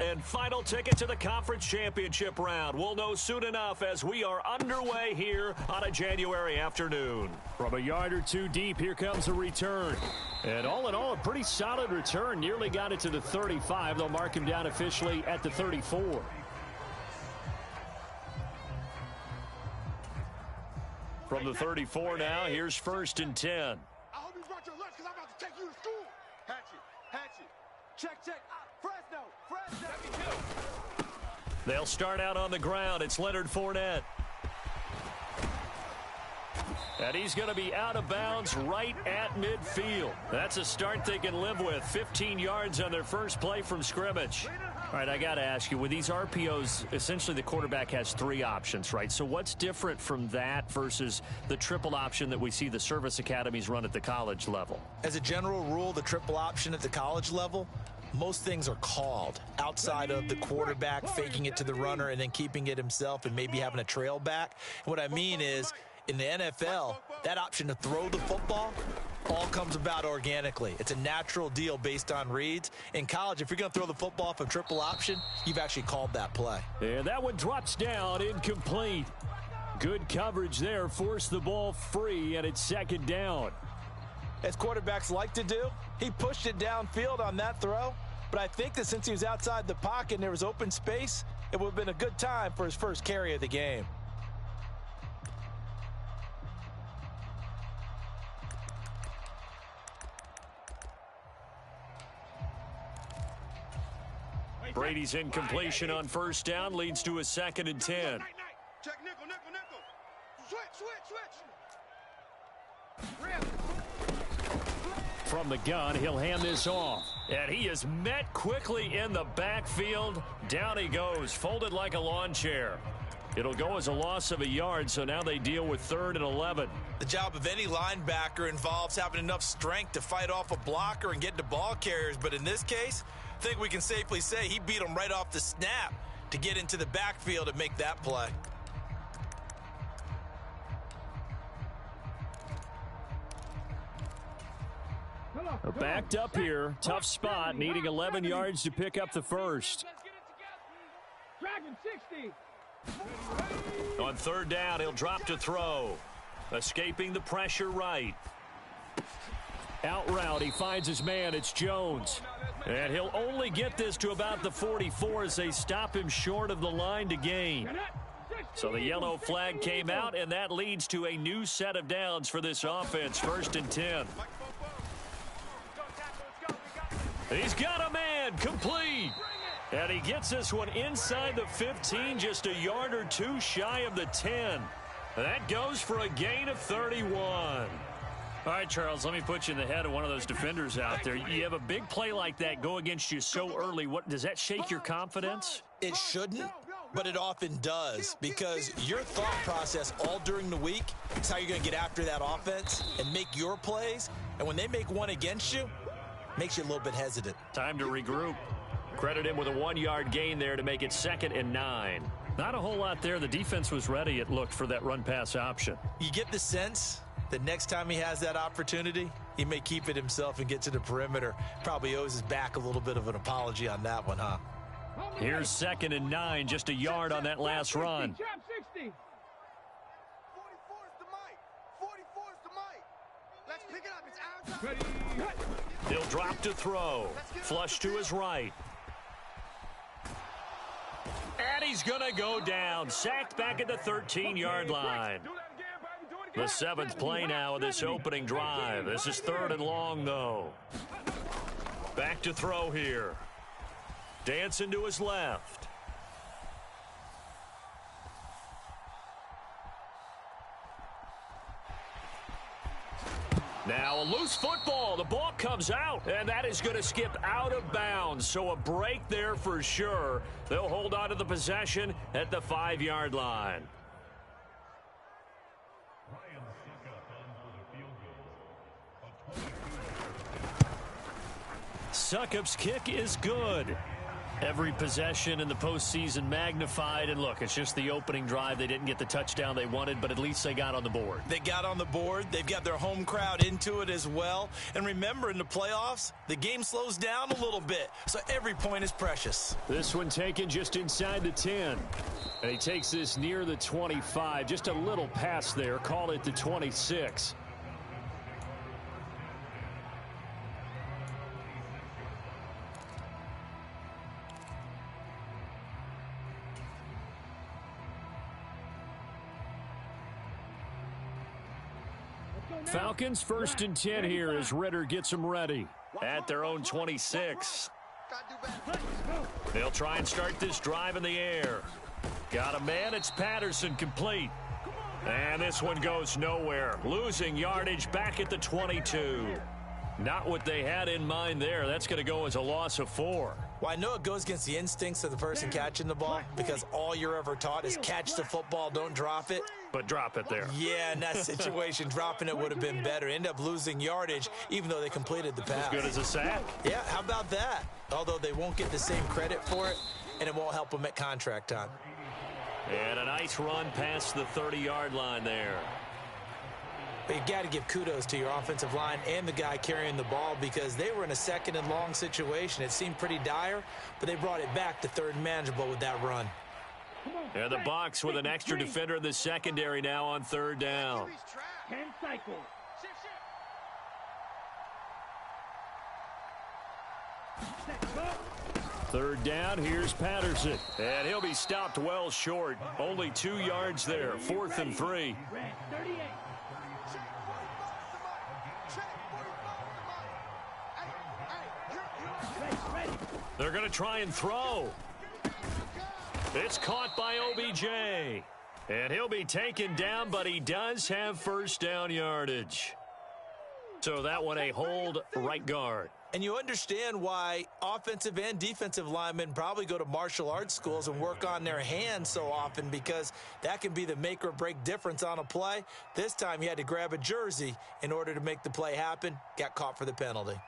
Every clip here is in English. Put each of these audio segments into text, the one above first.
and final ticket to the conference championship round. We'll know soon enough as we are underway here on a January afternoon. From a yard or two deep, here comes a return. And all in all, a pretty solid return. Nearly got it to the 35. They'll mark him down officially at the 34. From the 34 now, here's 1st and 10. I hope you brought your lunch because I'm about to take you to school. Hatchet. Check. Fresno. They'll start out on the ground. It's Leonard Fournette. And he's going to be out of bounds right at midfield. That's a start they can live with. 15 yards on their first play from scrimmage. All right, I got to ask you, with these RPOs, essentially the quarterback has 3 options, right? So what's different from that versus the triple option that we see the service academies run at the college level? As a general rule, the triple option at the college level, most things are called outside of the quarterback faking it to the runner and then keeping it himself and maybe having a trail back. And what I mean is, in the NFL, that option to throw the football all comes about organically. It's a natural deal based on reads. In college, if you're going to throw the football off a triple option, you've actually called that play. And that one drops down, incomplete. Good coverage there, forced the ball free, and it's 2nd down. As quarterbacks like to do, he pushed it downfield on that throw, but I think that since he was outside the pocket and there was open space, it would have been a good time for his first carry of the game. Brady's incompletion on 1st down leads to a 2nd and 10. Check nickel. Switch. From the gun, he'll hand this off. And he is met quickly in the backfield. Down he goes, folded like a lawn chair. It'll go as a loss of a yard, so now they deal with 3rd and 11. The job of any linebacker involves having enough strength to fight off a blocker and get to ball carriers, but in this case, I think we can safely say he beat him right off the snap to get into the backfield and make that play. They're backed up here. Tough spot, needing 11 yards to pick up the first. Dragon 60. On 3rd down, he'll drop to throw. Escaping the pressure right. Out route, he finds his man. It's Jones. And he'll only get this to about the 44 as they stop him short of the line to gain. So the yellow flag came out, and that leads to a new set of downs for this offense. 1st and 10. He's got a man, complete. And he gets this one inside the 15, just a yard or 2 shy of the 10. That goes for a gain of 31. All right, Charles, let me put you in the head of one of those defenders out there. You have a big play like that go against you so early. What does that shake your confidence? It shouldn't, but it often does, because your thought process all during the week is how you're going to get after that offense and make your plays. And when they make one against you, it makes you a little bit hesitant. Time to regroup. Credit him with a 1-yard gain there to make it 2nd and 9. Not a whole lot there. The defense was ready, it looked, for that run-pass option. You get the sense the next time he has that opportunity, he may keep it himself and get to the perimeter. Probably owes his back a little bit of an apology on that one, huh? Here's 2nd and 9, just a yard on that last run. 44's the mic. 44's the mic. Let's pick it up. It's our. He'll drop to throw. Flush to his right. And he's going to go down. Sacked back at the 13-yard line. The 7th play now of this opening drive. This is 3rd and long, though. Back to throw here. Dancing to his left. Now a loose football. The ball comes out, and that is going to skip out of bounds. So a break there for sure. They'll hold on to the possession at the 5-yard line. Succop's kick is good. Every possession in the postseason magnified. And look, it's just the opening drive. They didn't get the touchdown they wanted, but at least they got on the board. They got on the board. They've got their home crowd into it as well. And remember, in the playoffs, the game slows down a little bit. So every point is precious. This one taken just inside the 10. And he takes this near the 25. Just a little pass there. Call it the 26. Falcons 1st and 10 here as Ritter gets them ready. At their own 26. They'll try and start this drive in the air. Got a man. It's Patterson, complete. And this one goes nowhere. Losing yardage back at the 22. Not what they had in mind there. That's going to go as a loss of 4. Well, I know it goes against the instincts of the person catching the ball because all you're ever taught is catch the football, don't drop it. But drop it there. Yeah, in that situation, dropping it would have been better. End up losing yardage, even though they completed the pass. As good as a sack. Yeah, how about that? Although they won't get the same credit for it, and it won't help them at contract time. And a nice run past the 30-yard line there. But you got to give kudos to your offensive line and the guy carrying the ball because they were in a 2nd and long situation. It seemed pretty dire, but they brought it back to 3rd and manageable with that run. And the Bucs with an extra defender in the secondary now on 3rd down. 10 cycles. 3rd down, here's Patterson. And he'll be stopped well short. Only 2 yards there. 4th and 3. They're going to try and throw. It's caught by OBJ. And he'll be taken down, but he does have 1st down yardage. So that one a hold right guard. And you understand why offensive and defensive linemen probably go to martial arts schools and work on their hands so often because that can be the make or break difference on a play. This time he had to grab a jersey in order to make the play happen. Got caught for the penalty.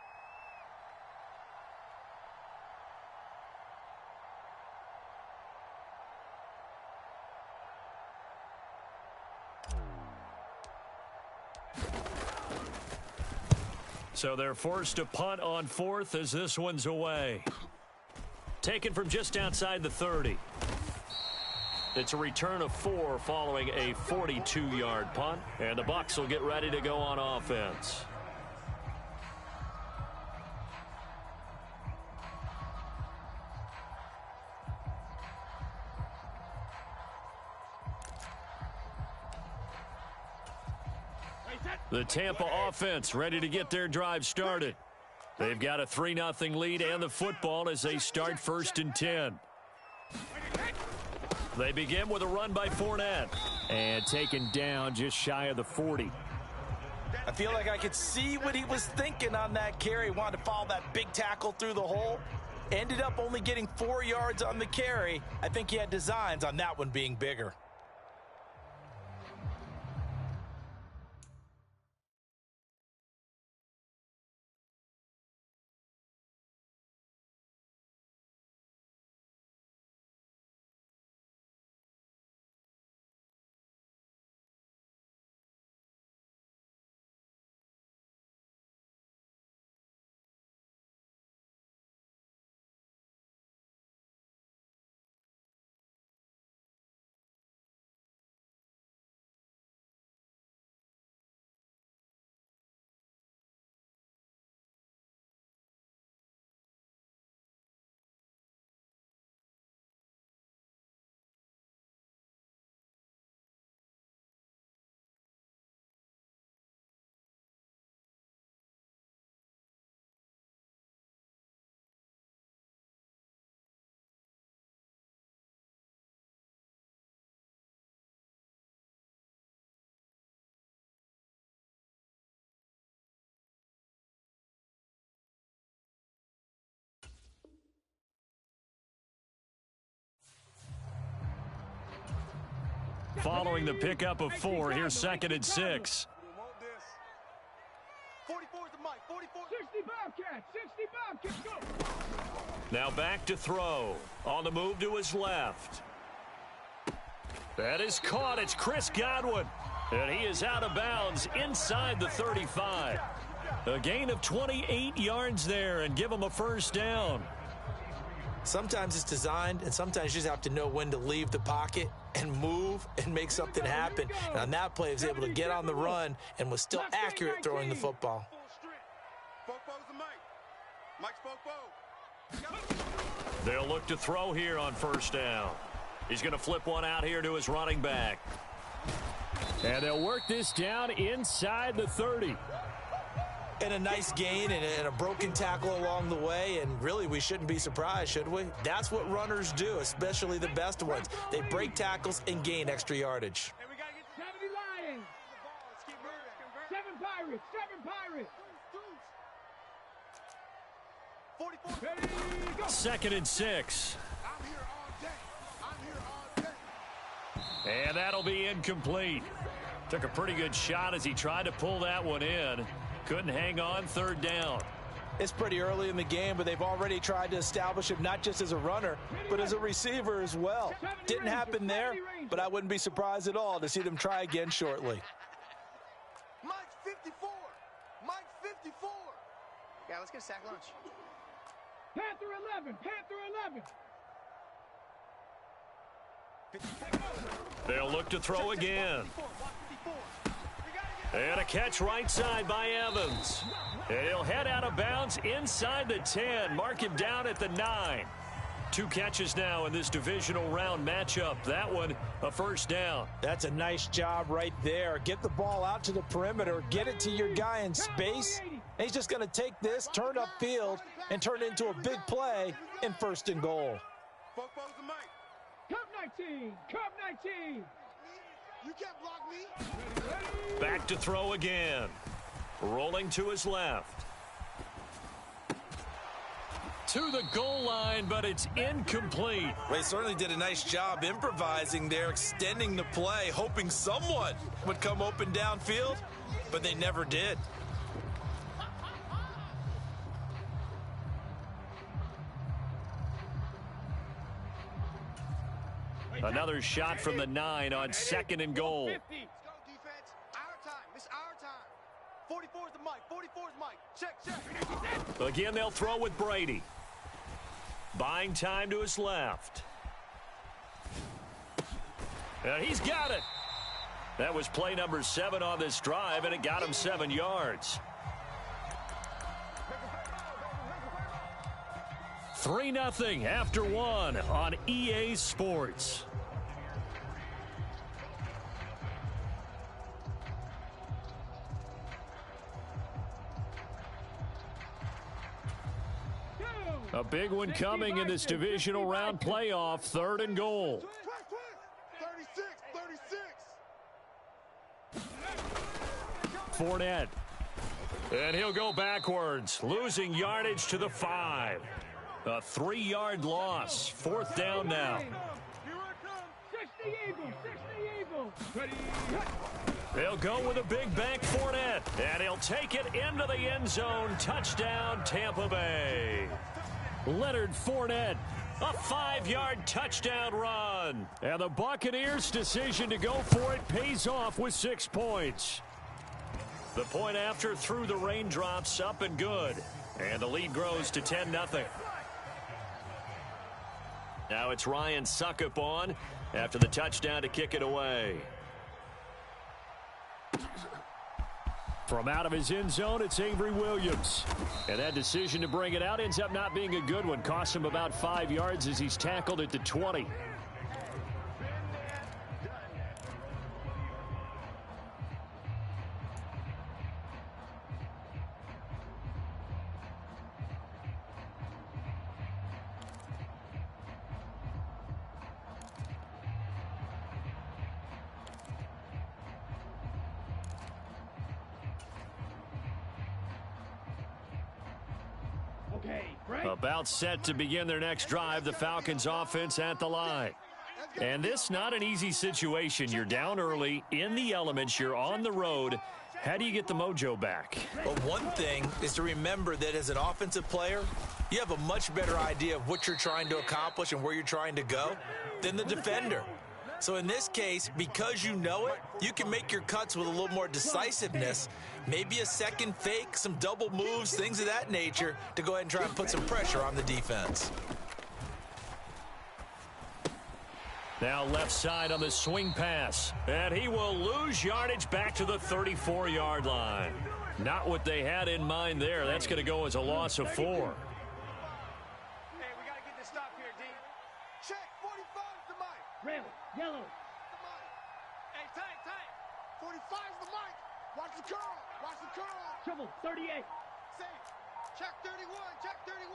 So they're forced to punt on 4th as this one's away. Taken from just outside the 30. It's a return of 4 following a 42-yard punt. And the Bucs will get ready to go on offense. The Tampa offense ready to get their drive started. They've got a 3-0 lead and the football as they start 1st and 10. They begin with a run by Fournette. And taken down just shy of the 40. I feel like I could see what he was thinking on that carry. Wanted to follow that big tackle through the hole. Ended up only getting 4 yards on the carry. I think he had designs on that one being bigger. Following the pickup of 4, here's 2nd and 6. 44 is the mic. 44. 60 Bobcats. Now back to throw. On the move to his left. That is caught. It's Chris Godwin. And he is out of bounds inside the 35. A gain of 28 yards there and give him a first down. Sometimes it's designed, and sometimes you just have to know when to leave the pocket and move and make something happen. And on that play, he was able to get on the run and was still accurate throwing the football. They'll look to throw here on first down. He's going to flip one out here to his running back. And they'll work this down inside the 30. And a nice gain and a broken tackle along the way. And really, we shouldn't be surprised, should we? That's what runners do, especially the best ones. They break tackles and gain extra yardage. Hey, we got to get 70 Lions. Let's keep moving. 7 Pirates. 7 Pirates. 2nd and 6. I'm here all day. And that'll be incomplete. Took a pretty good shot as he tried to pull that one in. Couldn't hang on. 3rd down. It's pretty early in the game, but they've already tried to establish him not just as a runner, but as a receiver as well. Didn't happen there, but I wouldn't be surprised at all to see them try again shortly. Mike 54. Mike 54. Yeah, let's get a sack lunch. Panther 11. They'll look to throw again. And a catch right side by Evans. And he'll head out of bounds inside the 10. Mark him down at the 9. 2 catches now in this divisional round matchup. That one, a first down. That's a nice job right there. Get the ball out to the perimeter. Get it to your guy in space. And he's just going to take this, turn upfield, and turn it into a big play in 1st and goal. Cup 19. You can't block me. Back to throw again. Rolling to his left. To the goal line, but it's incomplete. Well, he certainly did a nice job improvising there, extending the play, hoping someone would come open downfield, but they never did. Another shot from the 9 on 2nd and goal. Let's go, defense. Our time. It's our time. 44 is the mic. 44 is Mike. Check. Again, they'll throw with Brady. Buying time to his left. And he's got it. That was play number 7 on this drive, and it got him 7 yards. 3-0 after 1 on EA Sports. A big one coming in this divisional round playoff. 3rd and goal. 36. Fournette. And he'll go backwards, losing yardage to the 5. A 3-yard loss. 4th down now. They'll go with a big back Fournette, and he'll take it into the end zone. Touchdown, Tampa Bay. Leonard Fournette, a 5-yard touchdown run. And the Buccaneers' decision to go for it pays off with 6 points. The point after through the raindrops, up and good. And the lead grows to 10-0. Now it's Ryan Suckup on after the touchdown to kick it away. From out of his end zone, it's Avery Williams. And that decision to bring it out ends up not being a good one. Costs him about 5 yards as he's tackled at the 20. About set to begin their next drive, the Falcons offense at the line. And this not an easy situation. You're down early in the elements. You're on the road. How do you get the mojo back? Well, one thing is to remember that as an offensive player, you have a much better idea of what you're trying to accomplish and where you're trying to go than the defender. So in this case, because you know it, you can make your cuts with a little more decisiveness, maybe a second fake, some double moves, things of that nature, to go ahead and try and put some pressure on the defense. Now left side on the swing pass, and he will lose yardage back to the 34-yard line. Not what they had in mind there. That's going to go as a loss of 4. Hey, we got to get this stop here, D. Check, 45 is the mic. Red, yellow. The mic. Hey, tight, tight. 45 is the mic. Watch the curl. Watch the curl. Trouble, 38. Safe. Check 31. Check 31.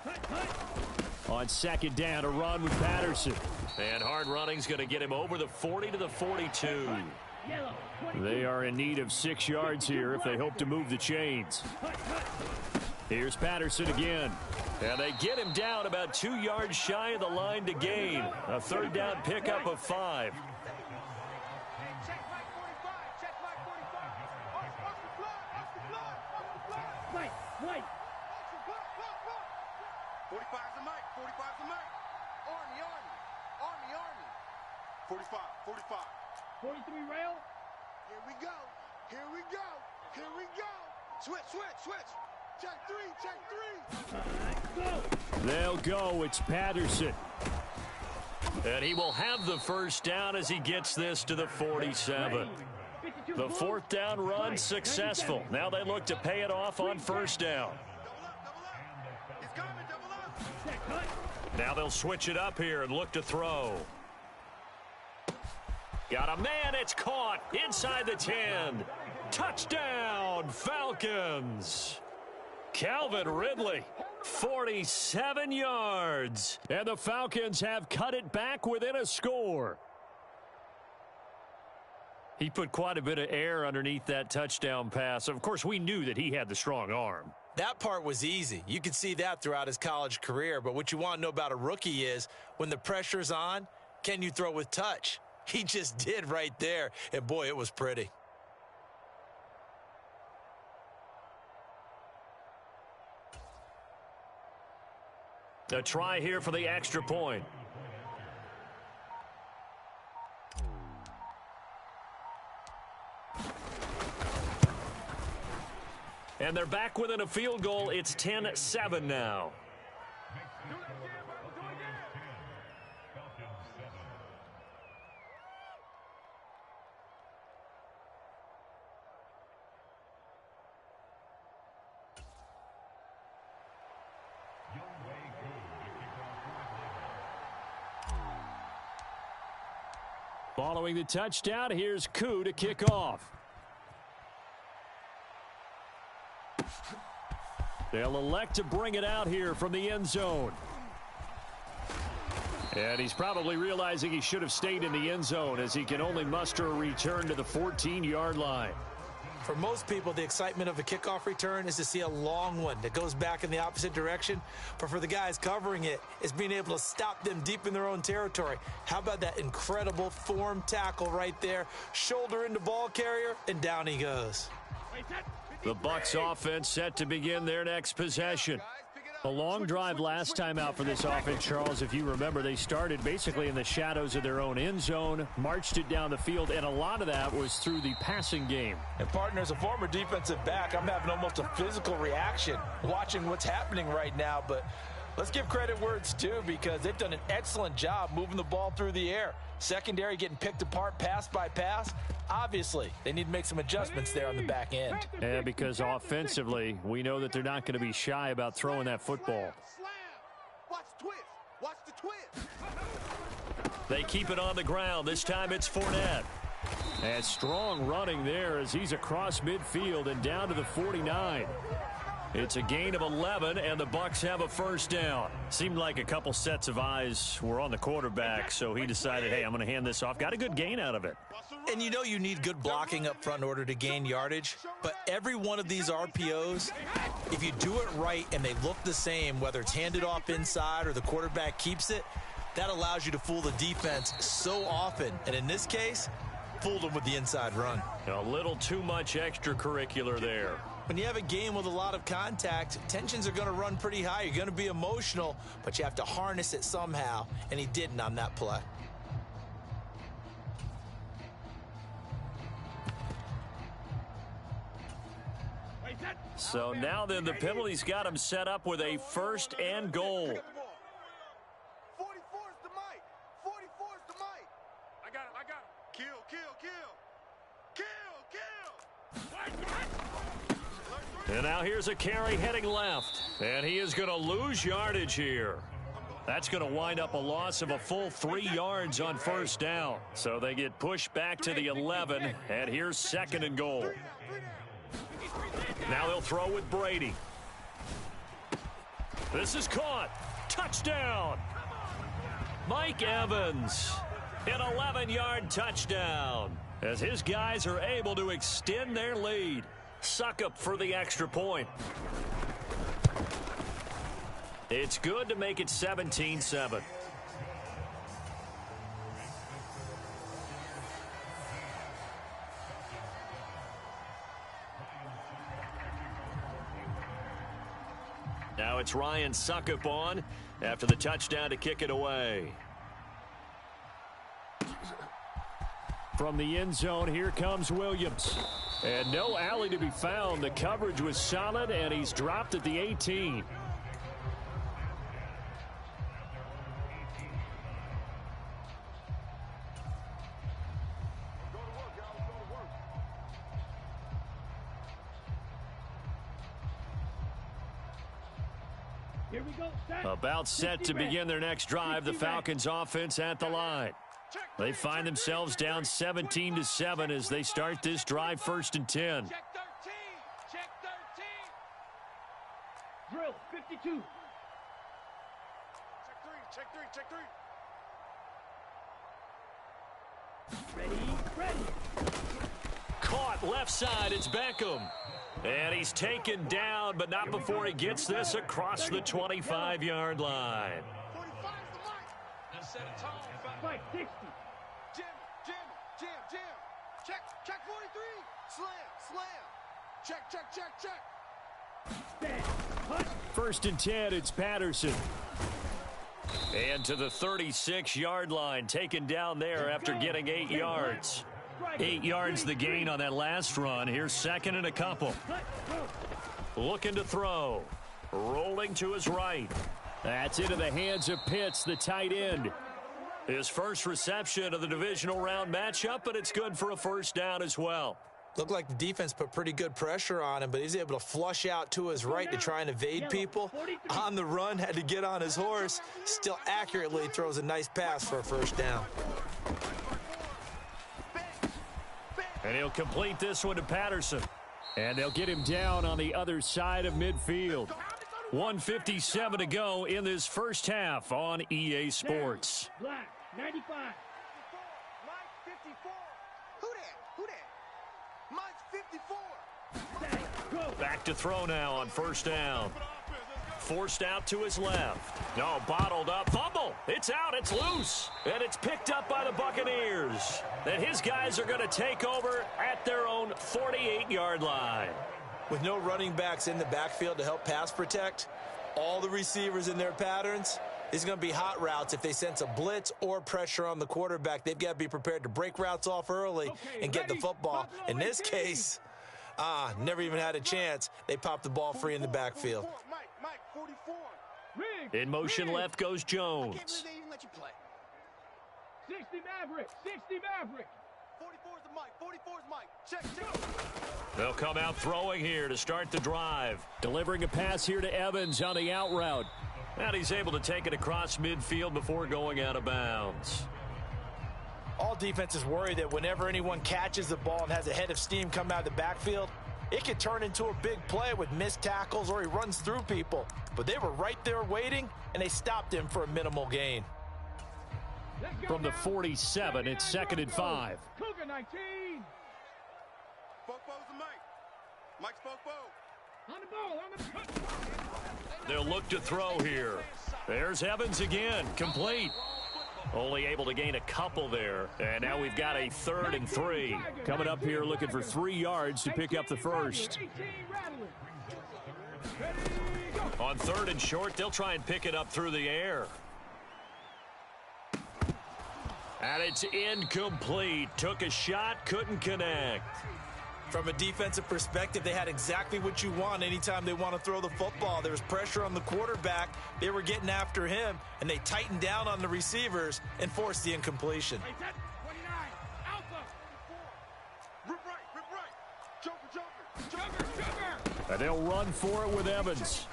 Cut, cut. On second down, a run with Patterson. And hard running's going to get him over the 40 to the 42. Yellow, 22. They are in need of 6 yards here if they hope to move the chains. Here's Patterson again. And they get him down about 2 yards shy of the line to gain. A third down pickup of 5. Hey, check Mike 45. Check Mike 45. Watch the blood. Watch the blood. Watch the blood. White, white. Watch the blood. Blood, blood. 45 is the mic. 45 is the mic. Army, Army. Army, Army. 45. 45. 43 rail. Here we go. Here we go. Here we go. Switch, switch, switch. Check 3. Check 3. Go. They'll go. It's Patterson. And he will have the first down as he gets this to the 47. The fourth down run successful. Now they look to pay it off on first down. It's coming. Double up. Check, cut. Now they'll switch it up here and look to throw. Got a man. It's caught inside the 10. Touchdown, Falcons. Calvin Ridley, 47 yards. And the Falcons have cut it back within a score. He put quite a bit of air underneath that touchdown pass. Of course, we knew that he had the strong arm. That part was easy. You could see that throughout his college career. But what you want to know about a rookie is when the pressure's on, can you throw with touch? He just did right there. And, boy, it was pretty. A try here for the extra point. And they're back within a field goal. It's 10-7 now. Following the touchdown, here's Koo to kick off. They'll elect to bring it out here from the end zone. And he's probably realizing he should have stayed in the end zone as he can only muster a return to the 14-yard line. For most people, the excitement of a kickoff return is to see a long one that goes back in the opposite direction. But for the guys covering it, it's being able to stop them deep in their own territory. How about that incredible form tackle right there? Shoulder into ball carrier, and down he goes. The Bucs offense set to begin their next possession. A long drive last time out for this offense, Charles. If you remember, they started basically in the shadows of their own end zone, marched it down the field, and a lot of that was through the passing game. And, partner, as a former defensive back, I'm having almost a physical reaction watching what's happening right now. But let's give credit where it's due because they've done an excellent job moving the ball through the air. Secondary getting picked apart pass by pass. Obviously, they need to make some adjustmts there on the back end. And because offensively, we know that they're not going to be shy about throwing that football. Slam. Watch the twist. Watch the twist. They keep it on the ground. This time it's Fournette. And strong running there as he's across midfield and down to the 49. It's a gain of 11, and the Bucs have a first down. Seemed like a couple sets of eyes were on the quarterback, so he decided, hey, I'm going to hand this off. Got a good gain out of it. And you know you need good blocking up front in order to gain yardage, but every one of these RPOs, if you do it right and they look the same, whether it's handed off inside or the quarterback keeps it, that allows you to fool the defense so often. And in this case, Fooled him with the inside run. A little too much extracurricular there. When you have a game with a lot of contact, tensions are going to run pretty high. You're going to be emotional, but you have to harness it somehow, and he didn't on that play. So now then, the penalty's got him set up with a 1st and goal. 44's the mic. 44's the mic. I got him. Kill. And now here's a carry heading left. And he is going to lose yardage here. That's going to wind up a loss of a full 3 yards on 1st down. So they get pushed back to the 11, and here's 2nd and goal. Now they'll throw with Brady. This is caught. Touchdown. Mike Evans, an 11-yard touchdown, as his guys are able to extend their lead. Suckup for the extra point. It's good to make it 17-7. Now it's Ryan Suckup on after the touchdown to kick it away. From the end zone, here comes Williams. And no alley to be found. The coverage was solid, and he's dropped at the 18. Here we go. About set to begin their next drive, the Falcons offense at the line. They find themselves down 17-7 as they start this drive 1st and 10. Check 13. Check 13. Drill 52. Check 3. Ready. Caught left side, it's Beckham. And he's taken down, but not before he gets this across the 25-yard line. 45's the mic. Let's set a tone. Spike 60. Jam. Check 43. Slam. Check. Stand. Punch. 1st and 10, it's Patterson. And to the 36-yard line, taken down there after getting 8 yards. 8 yards the gain on that last run. Here's 2nd and a couple. Looking to throw. Rolling to his right. That's into the hands of Pitts, the tight end. His first reception of the divisional round matchup, but it's good for a 1st down as well. Looked like the defense put pretty good pressure on him, but he's able to flush out to his right to try and evade people. On the run, had to get on his horse. Still accurately throws a nice pass for a 1st down. And he'll complete this one to Patterson. And they'll get him down on the other side of midfield. 1:57 to go in this 1st half on EA Sports. Black 95. Mike 54. Who that? Mike's 54. Go. Back to throw now on 1st down. Forced out to his left. No, bottled up. Fumble. It's out. It's loose. And it's picked up by the Buccaneers. And his guys are going to take over at their own 48-yard line. With no running backs in the backfield to help pass protect, all the receivers in their patterns, it's going to be hot routes. If they sense a blitz or pressure on the quarterback, they've got to be prepared to break routes off early and get the football. In this case, never even had a chance. They popped the ball free in the backfield. Mike 44. In motion left goes Jones. I can't believe they even let you play. 60 Maverick. 60 Maverick. 44's the mic. 44's mic. Check. They'll come out throwing here to start the drive. Delivering a pass here to Evans on the out route. And he's able to take it across midfield before going out of bounds. All defenses worry that whenever anyone catches the ball and has a head of steam come out of the backfield, it could turn into a big play with missed tackles or he runs through people. But they were right there waiting, and they stopped him for a minimal gain. From the 47, it's 2nd and 5. Cougar 19. Fofo's the mic. Mike's Fofo. On the ball. They'll look to throw here. There's Evans again, complete. Only able to gain a couple there. And now we've got a 3rd and 3. Coming up here looking for 3 yards to pick up the first. On 3rd and short, they'll try and pick it up through the air. And it's incomplete. Took a shot, couldn't connect. From a defensive perspective, they had exactly what you want anytime they want to throw the football. There was pressure on the quarterback. They were getting after him, and they tightened down on the receivers and forced the incompletion. And they'll run for it with Evans.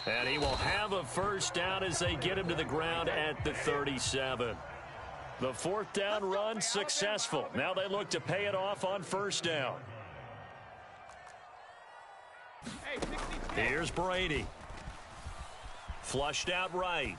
And he will have a first down as they get him to the ground at the 37. The 4th down run successful. Now they look to pay it off on 1st down. Here's Brady. Flushed out right.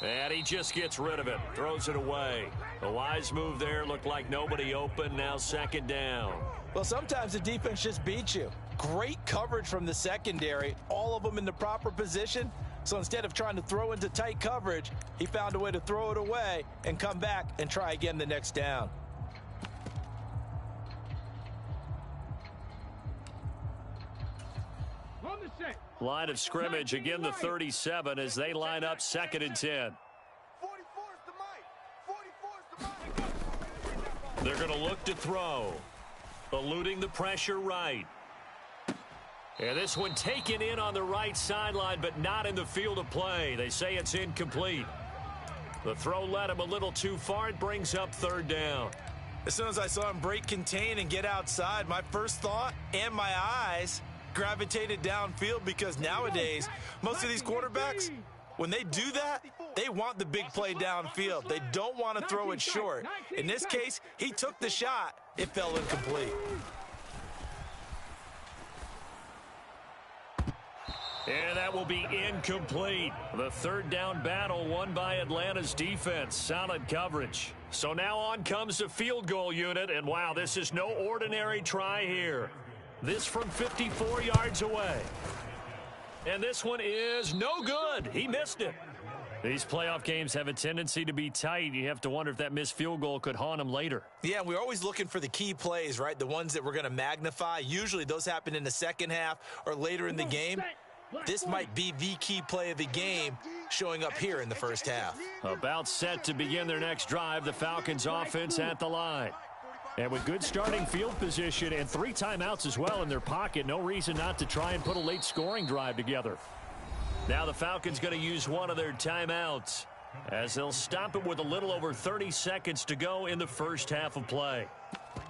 And he just gets rid of it. Throws it away. A wise move there. Looked like nobody open. Now 2nd down. Well, sometimes the defense just beats you. Great coverage from the secondary. All of them in the proper position. So instead of trying to throw into tight coverage, he found a way to throw it away and come back and try again the next down. Line of scrimmage, again the 37 as they line up 2nd and 10. They're going to look to throw. Eluding the pressure right. And this one taken in on the right sideline, but not in the field of play. They say it's incomplete. The throw led him a little too far. It brings up 3rd down. As soon as I saw him break contain and get outside, my first thought and my eyes gravitated downfield, because nowadays, most of these quarterbacks, when they do that, they want the big play downfield. They don't want to throw it short. In this case, he took the shot. It fell incomplete. And that will be incomplete. The 3rd down battle won by Atlanta's defense. Solid coverage. So now on comes the field goal unit. And wow, this is no ordinary try here. This from 54 yards away. And this one is no good. He missed it. These playoff games have a tendency to be tight. You have to wonder if that missed field goal could haunt them later. Yeah, we're always looking for the key plays, right? The ones that we're going to magnify. Usually those happen in the second half or later in the game. This might be the key play of the game showing up here in the first half. About set to begin their next drive, the Falcons offense at the line. And with good starting field position and 3 timeouts as well in their pocket, no reason not to try and put a late scoring drive together. Now the Falcons going to use one of their timeouts as they'll stop it with a little over 30 seconds to go in the first half of play.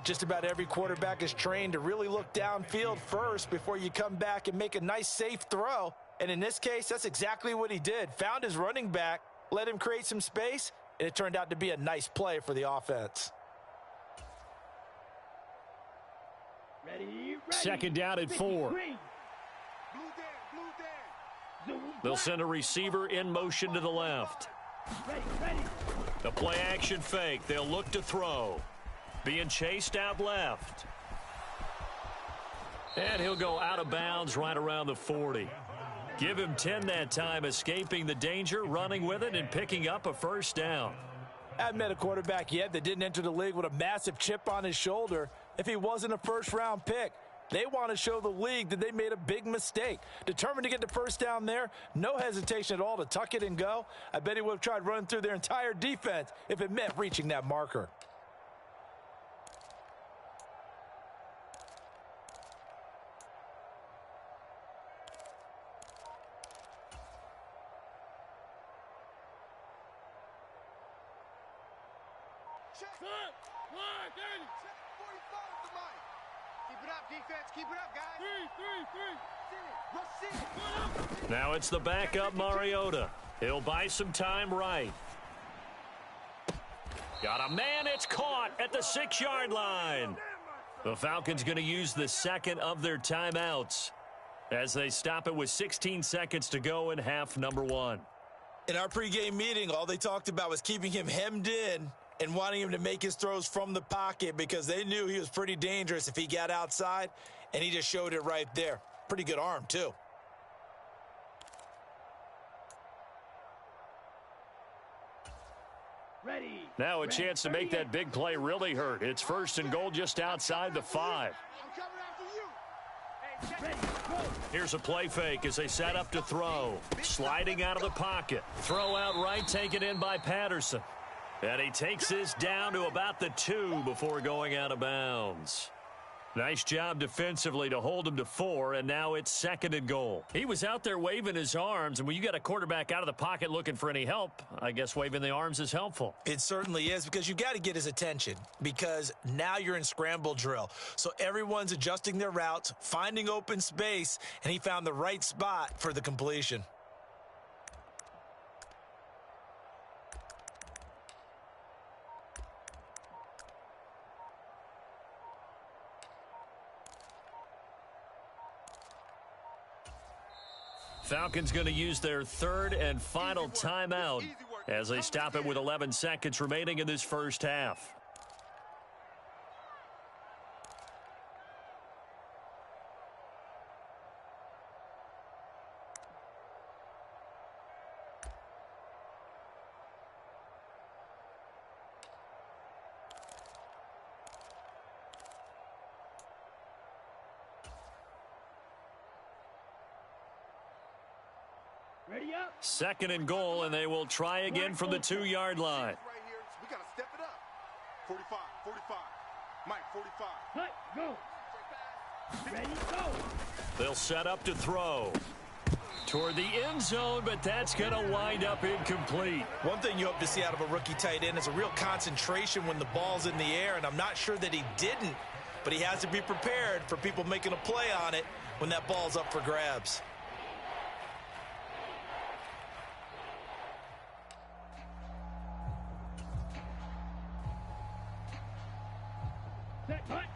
Just about every quarterback is trained to really look downfield first before you come back and make a nice, safe throw. And in this case, that's exactly what he did. Found his running back, let him create some space, and it turned out to be a nice play for the offense. Ready. 2nd down and 4. They'll send a receiver in motion to the left. The play action fake. They'll look to throw. Being chased out left. And he'll go out of bounds right around the 40. Give him 10 that time, escaping the danger, running with it, and picking up a first down. I haven't met a quarterback yet that didn't enter the league with a massive chip on his shoulder if he wasn't a first-round pick. They want to show the league that they made a big mistake. Determined to get the first down there, no hesitation at all to tuck it and go. I bet he would have tried running through their entire defense if it meant reaching that marker. Now it's the backup Mariota. He'll buy some time right. Got a man, it's caught at the 6-yard line. The Falcons going to use the second of their timeouts as they stop it with 16 seconds to go in half number 1. In our pregame meeting, all they talked about was keeping him hemmed in and wanting him to make his throws from the pocket because they knew he was pretty dangerous if he got outside, and he just showed it right there. Pretty good arm, too. Now a chance to make that big play really hurt. It's 1st and goal just outside the 5. Here's a play fake as they set up to throw. Sliding out of the pocket. Throw out right, taken in by Patterson. And he takes this down to about the 2 before going out of bounds. Nice job defensively to hold him to 4, and now it's 2nd and goal. He was out there waving his arms, and when you got a quarterback out of the pocket looking for any help, I guess waving the arms is helpful. It certainly is, because you've got to get his attention, because now you're in scramble drill. So everyone's adjusting their routes, finding open space, and he found the right spot for the completion. Falcons going to use their 3rd and final timeout as they stop it with 11 seconds remaining in this first half. Ready up. 2nd and goal, and they will try again from the 2-yard line. Right here, we got to step it up. 45, 45. Mike, 45. Cut, go. Ready, go. They'll set up to throw. Toward the end zone, but that's going to wind up incomplete. One thing you hope to see out of a rookie tight end is a real concentration when the ball's in the air, and I'm not sure that he didn't, but he has to be prepared for people making a play on it when that ball's up for grabs.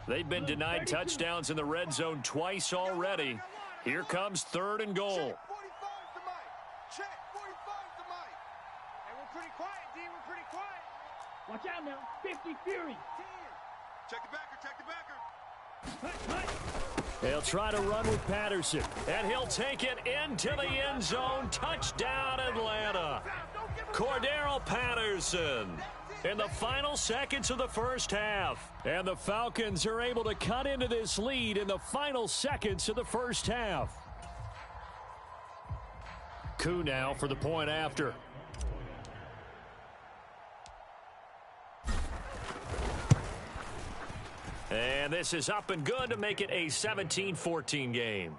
They've been denied touchdowns in the red zone twice already. Here comes 3rd and goal. Check 45's the mic. Check 45's the mic. Hey, we're pretty quiet, D. We're pretty quiet. Watch out now. 50 Fury. 10. Check the backer, check the backer. They'll try to run with Patterson, and he'll take it into the end zone. Touchdown, Atlanta. Cordero Patterson in the final seconds of the first half. And the Falcons are able to cut into this lead in the final seconds of the first half. Koo now for the point after. And this is up and good to make it a 17-14 game.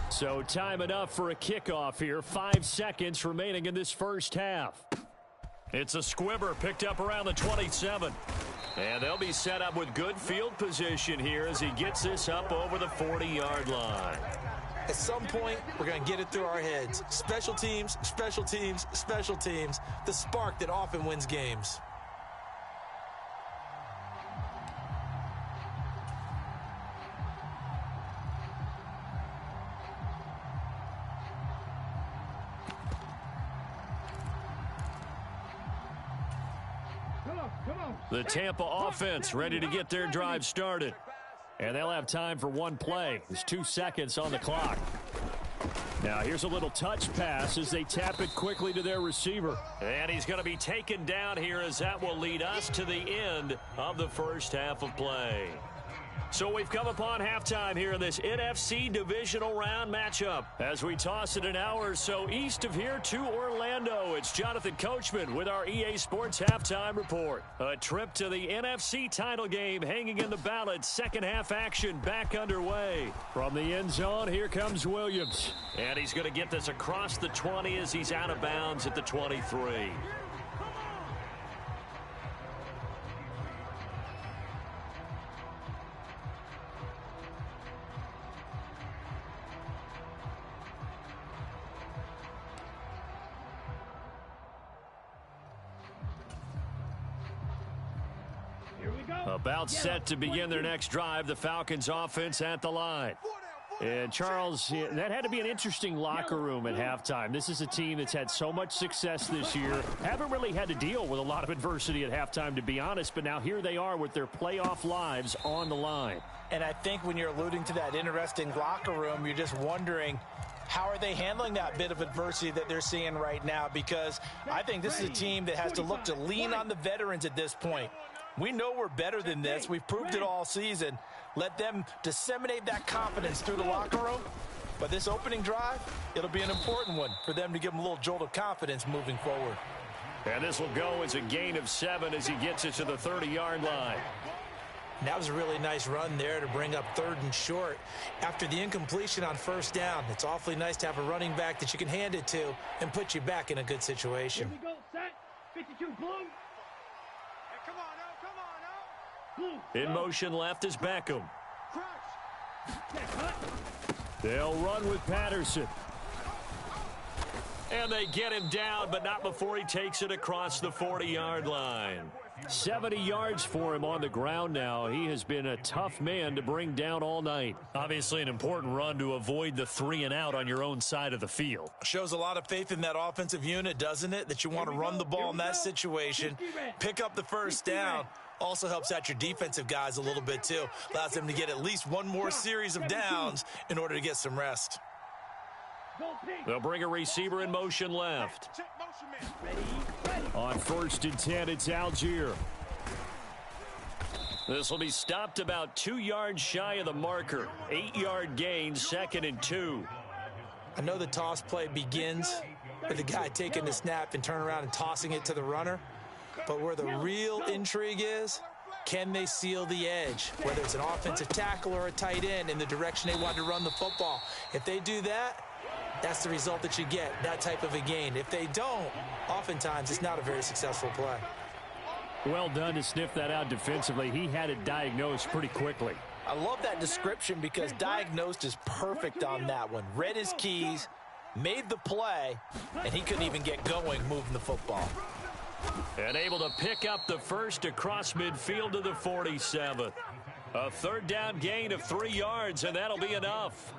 So time enough for a kickoff here. 5 seconds remaining in this first half. It's a squibber picked up around the 27. And they'll be set up with good field position here as he gets this up over the 40-yard line. At some point, we're going to get it through our heads. Special teams, special teams, special teams. The spark that often wins games. The Tampa offense ready to get their drive started. And they'll have time for one play. There's 2 seconds on the clock. Now here's a little touch pass as they tap it quickly to their receiver. And he's going to be taken down here as that will lead us to the end of the first half of play. So we've come upon halftime here in this NFC divisional round matchup. As we toss it an hour or so east of here to Orlando, it's Jonathan Coachman with our EA Sports Halftime Report. A trip to the NFC title game hanging in the balance. Second half action back underway. From the end zone, here comes Williams. And he's going to get this across the 20 as he's out of bounds at the 23. About set to begin their next drive, the Falcons offense at the line. 4 down, 4 And, Charles, that had to be an interesting locker room at halftime. This is a team that's had so much success this year. Haven't really had to deal with a lot of adversity at halftime, to be honest. But now here they are with their playoff lives on the line. And I think when you're alluding to that interesting locker room, you're just wondering, how are they handling that bit of adversity that they're seeing right now? Because I think this is a team that has to look to lean on the veterans at this point. We know we're better than this. We've proved it all season. Let them disseminate that confidence through the locker room. But this opening drive, it'll be an important one for them to give them a little jolt of confidence moving forward. And this will go as a gain of 7 as he gets it to the 30-yard line. And that was a really nice run there to bring up 3rd and short. After the incompletion on 1st down, it's awfully nice to have a running back that you can hand it to and put you back in a good situation. Here we go, set. 52 blue. Hey, come on now, come on now. Blue. In motion left is Beckham. Crash. Set, cut. They'll run with Patterson. And they get him down, but not before he takes it across the 40-yard line. 70 yards for him on the ground now. He has been a tough man to bring down all night. Obviously an important run to avoid the 3 and out on your own side of the field. Shows a lot of faith in that offensive unit, doesn't it? That you want to run the ball in that situation, pick up the 1st down. Also helps out your defensive guys a little bit too. Allows them to get at least one more series of downs in order to get some rest. They'll bring a receiver in motion left. Check motion man. Ready. On 1st and 10, it's Algier. This will be stopped about 2 yards shy of the marker. 8-yard gain, 2nd and 2. I know the toss play begins with the guy taking the snap and turning around and tossing it to the runner. But where the real intrigue is, can they seal the edge? Whether it's an offensive tackle or a tight end in the direction they want to run the football. If they do that, that's the result that you get, that type of a gain. If they don't, oftentimes it's not a very successful play. Well done to sniff that out defensively. He had it diagnosed pretty quickly. I love that description because diagnosed is perfect on that one. Read his keys, made the play, and he couldn't even get going moving the football. And able to pick up the 1st across midfield to the 47th. A 3rd down gain of 3 yards, and that'll be enough.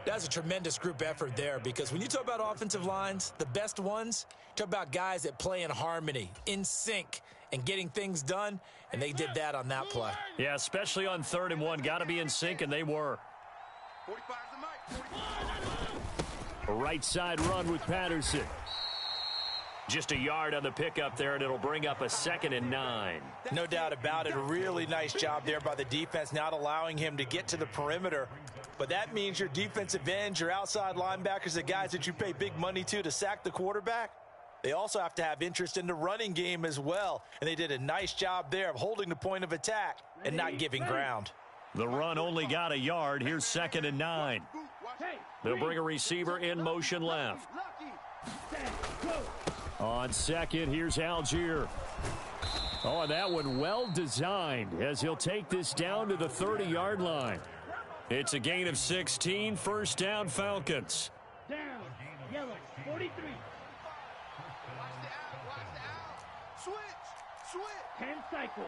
That's a tremendous group effort there because when you talk about offensive lines, the best ones, talk about guys that play in harmony, in sync, and getting things done, and they did that on that play. Yeah, especially on 3rd and 1. Got to be in sync, and they were. 45 is the mic. 45. A right side run with Patterson. Just a yard on the pickup there, and it'll bring up a 2nd and 9. No doubt about it. A really nice job there by the defense, not allowing him to get to the perimeter. But that means your defensive ends, your outside linebackers, the guys that you pay big money to sack the quarterback, they also have to have interest in the running game as well. And they did a nice job there of holding the point of attack and not giving ground. The run only got a yard. Here's 2nd and 9. They'll bring a receiver in motion left. On 2nd, here's Algier. Oh, and that one well designed as he'll take this down to the 30-yard line. It's a gain of 16, 1st down Falcons. Down. Yellow. 43. Watch the out. Switch. 10 cycles.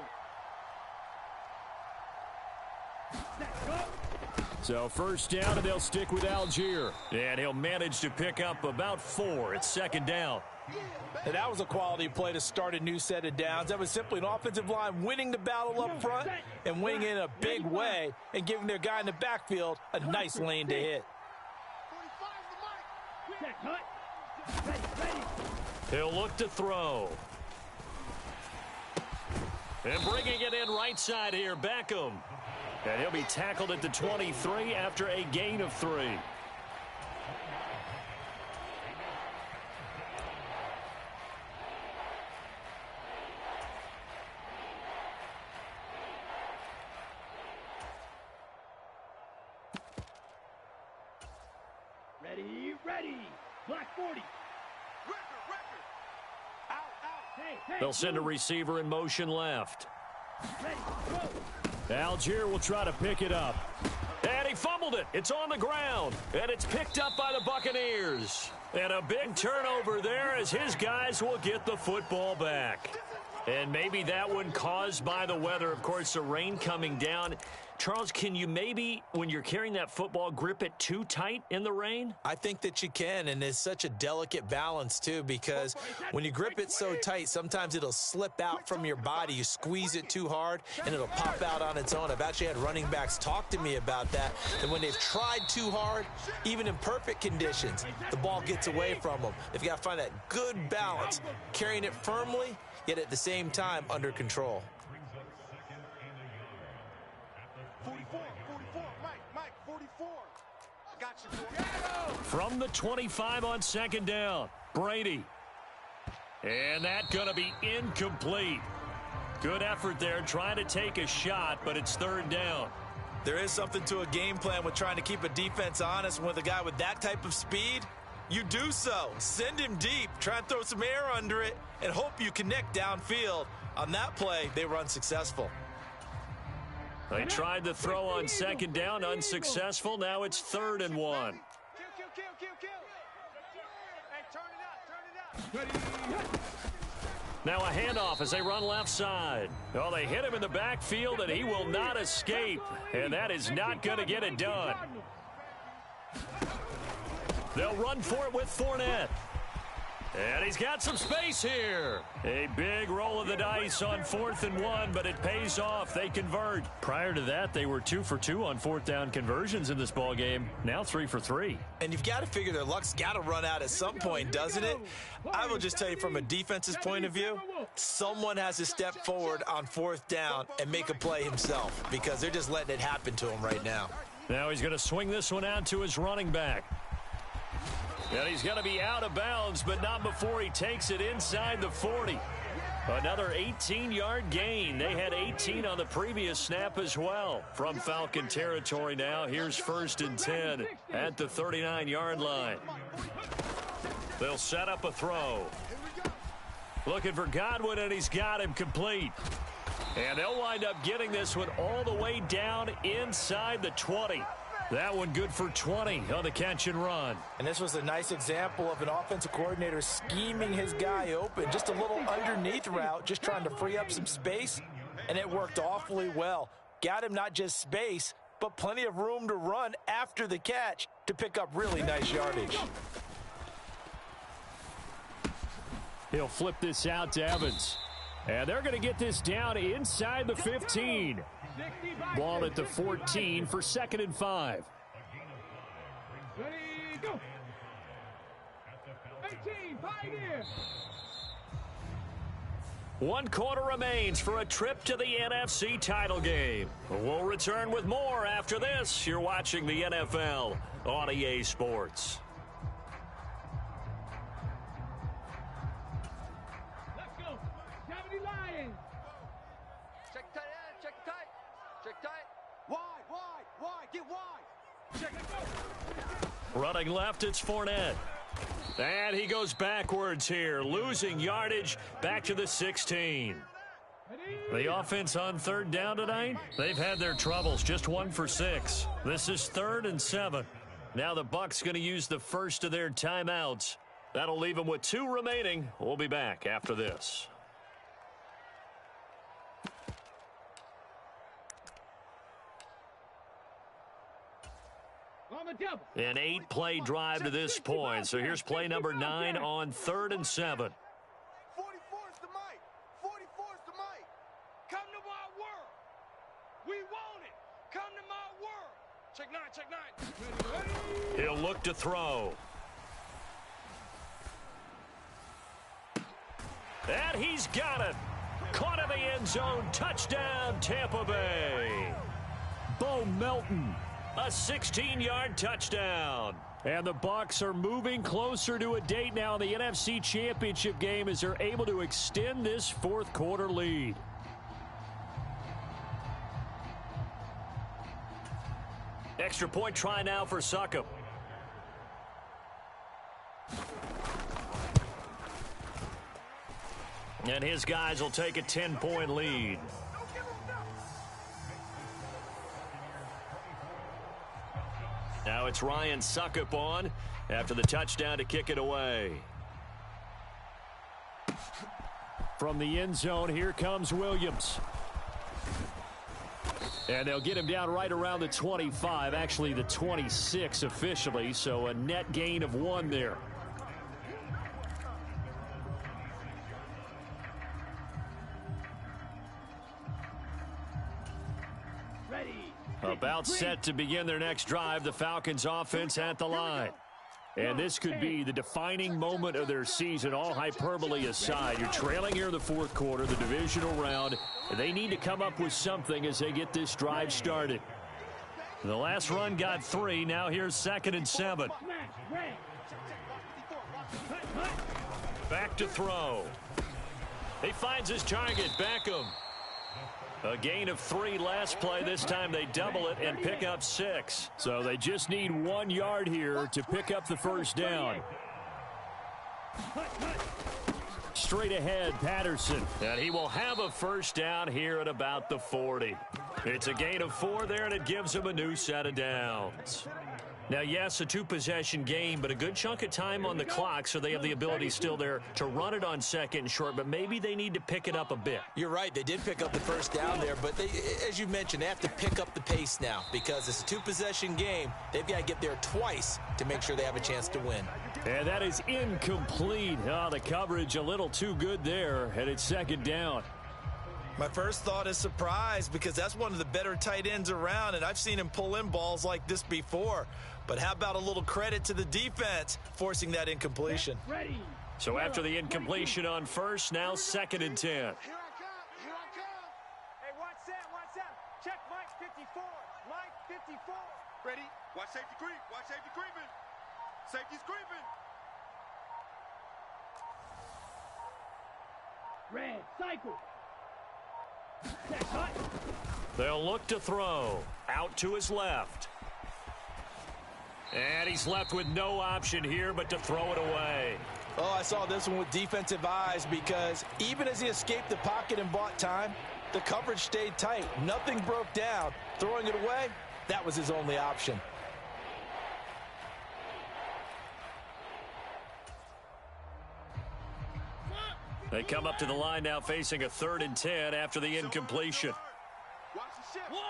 Set, go. So 1st down, and they'll stick with Algier. And he'll manage to pick up about 4. It's 2nd down. And that was a quality play to start a new set of downs. That was simply an offensive line winning the battle up front and winning in a big way and giving their guy in the backfield a nice lane to hit. 45 is the mic. Set, cut. Ready. He'll look to throw. And bringing it in right side here, Beckham. And he'll be tackled at the 23 after a gain of 3. Ready. Black 40. Record. Out. Hey. They'll send a receiver in motion left. Ready. Go. Algier will try to pick it up. And he fumbled it. It's on the ground. And it's picked up by the Buccaneers. And a big turnover there as his guys will get the football back. And maybe that one caused by the weather. Of course, the rain coming down. Charles, can you maybe, when you're carrying that football, grip it too tight in the rain? I think that you can, and it's such a delicate balance, too, because when you grip it so tight, sometimes it'll slip out from your body. You squeeze it too hard, and it'll pop out on its own. I've actually had running backs talk to me about that, that when they've tried too hard, even in perfect conditions, the ball gets away from them. They've got to find that good balance, carrying it firmly, yet at the same time under control. 44, 44, Mike, 44. Got you, boy. From the 25 on second down, Brady. And that's going to be incomplete. Good effort there, trying to take a shot, but it's third down. There is something to a game plan with trying to keep a defense honest. With a guy with that type of speed, you do so. Send him deep, try and throw some air under it, and hope you connect downfield. On that play, they were unsuccessful. They tried to throw on second down, unsuccessful. Now it's 3rd and 1. Kill. Hey, turn it up. Now a handoff as they run left side. Oh, they hit him in the backfield, and he will not escape. And that is not going to get it done. They'll run for it with Fournette. And he's got some space here. A big roll of the dice on 4th and 1, but it pays off. They convert. Prior to that, they were 2 for 2 on 4th down conversions in this ball game. Now 3 for 3. And you've got to figure their luck's got to run out at some point, doesn't it? I will just tell you from a defense's point of view, someone has to step forward on 4th down and make a play himself because they're just letting it happen to him right now. Now he's going to swing this one out to his running back. And he's going to be out of bounds, but not before he takes it inside the 40. Another 18-yard gain. They had 18 on the previous snap as well. From Falcon territory now, here's 1st and 10 at the 39-yard line. They'll set up a throw. Looking for Godwin, and he's got him complete. And they'll wind up getting this one all the way down inside the 20. That one good for 20 on the catch and run. And this was a nice example of an offensive coordinator scheming his guy open. Just a little underneath route, just trying to free up some space, and it worked awfully well. Got him not just space, but plenty of room to run after the catch to pick up really nice yardage. He'll flip this out to Evans. And they're going to get this down inside the 15. Ball at the 14 for 2nd and 5. Ready, go. 18, pioneer. 1 quarter remains for a trip to the NFC title game. We'll return with more after this. You're watching the NFL on EA Sports. Let's go. 70 Lions. Check tight end, check tight. Check tight. Wide, get wide. Check it go. Running left, it's Fournette. And he goes backwards here, losing yardage back to the 16. The offense on 3rd down tonight, they've had their troubles, just 1 for 6. This is 3rd and 7. Now the Bucs going to use the first of their timeouts. That'll leave them with 2 remaining. We'll be back after this. An 8-play drive to this point. So here's play number 9 on 3rd and 7. 44's the mic. 44's the mic. Come to my world. We want it. Come to my world. Check 9. He'll look to throw. And he's got it. Caught in the end zone. Touchdown, Tampa Bay. Bo Melton. A 16-yard touchdown. And the Bucs are moving closer to a date now in the NFC Championship game as they're able to extend this 4th quarter lead. Extra point try now for Succop. And his guys will take a 10-point lead. Now it's Ryan Succop on after the touchdown to kick it away. From the end zone, here comes Williams. And they'll get him down right around the 25, actually the 26 officially, so a net gain of 1 there. About set to begin their next drive, the Falcons offense at the line. And this could be the defining moment of their season, all hyperbole aside. You're trailing here in the fourth quarter, the divisional round. They need to come up with something as they get this drive started. The last run got 3. Now here's 2nd and 7. Back to throw. He finds his target, Beckham. A gain of 3 last play. This time they double it and pick up 6. So they just need 1 yard here to pick up the first down. Straight ahead, Patterson. And he will have a first down here at about the 40. It's a gain of 4 there, and it gives him a new set of downs. Now, yes, a 2-possession game, but a good chunk of time on the clock, so they have the ability still there to run it on 2nd and short, but maybe they need to pick it up a bit. You're right. They did pick up the first down there, but they, as you mentioned, they have to pick up the pace now because it's a 2-possession game. They've got to get there twice to make sure they have a chance to win. And that is incomplete. Oh, the coverage a little too good there, and it's 2nd down. My first thought is surprise because that's one of the better tight ends around, and I've seen him pull in balls like this before. But how about a little credit to the defense forcing that incompletion? So after the incompletion on first, now 2nd and 10. Here I come. Hey, watch that. Check Mike 54. Mike 54. Ready? Watch safety creep. Watch safety creeping. Safety's creeping. Red, cycle. They'll look to throw. Out to his left. And he's left with no option here but to throw it away. Oh, I saw this one with defensive eyes because even as he escaped the pocket and bought time, the coverage stayed tight. Nothing broke down. Throwing it away, that was his only option. They come up to the line now facing a 3rd and 10 after the incompletion. Watch the shift. One.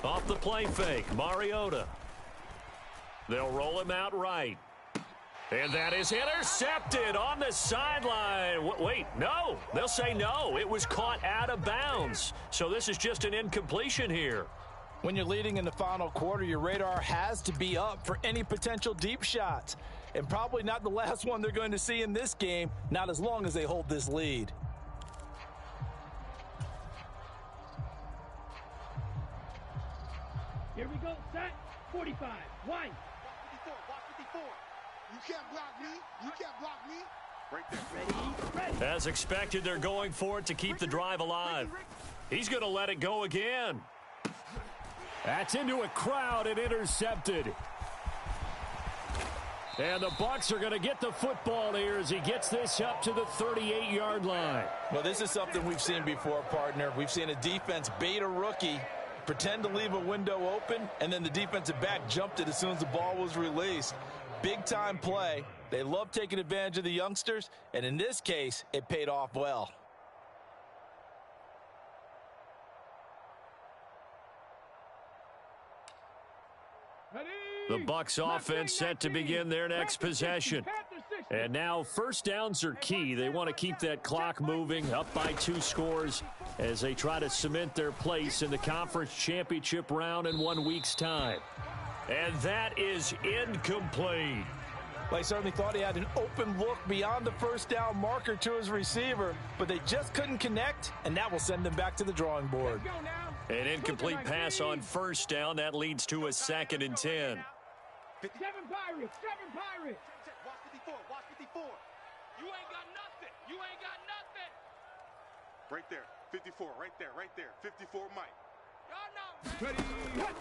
Off the play fake, Mariota. They'll roll him out right. And that is intercepted on the sideline. Wait, no. They'll say no. It was caught out of bounds. So this is just an incompletion here. When you're leading in the final quarter, your radar has to be up for any potential deep shots. And probably not the last one they're going to see in this game, not as long as they hold this lead. Here we go, set. 45. One. Watch 54. You can't block me. You can't block me. Right there. Ready. As expected, they're going for it to keep the drive alive. He's going to let it go again. That's into a crowd and intercepted. And the Bucs are going to get the football here as he gets this up to the 38-yard line. Well, this is something we've seen before, partner. We've seen a defense bait a rookie, pretend to leave a window open, and then the defensive back jumped it as soon as the ball was released. Big-time play. They love taking advantage of the youngsters, and in this case, it paid off well. The Bucs offense set to begin their next possession. And now first downs are key. They want to keep that clock moving up by 2 scores as they try to cement their place in the conference championship round in 1 week's time. And that is incomplete. Well, I certainly thought he had an open look beyond the first down marker to his receiver, but they just couldn't connect, and that will send them back to the drawing board. An incomplete pass on first down. That leads to a 2nd and 10. 7 Pirates. Watch 54. Watch 54. You ain't got nothing. You ain't got nothing. Right there. 54. Right there. 54 Mike. Y'all know, man.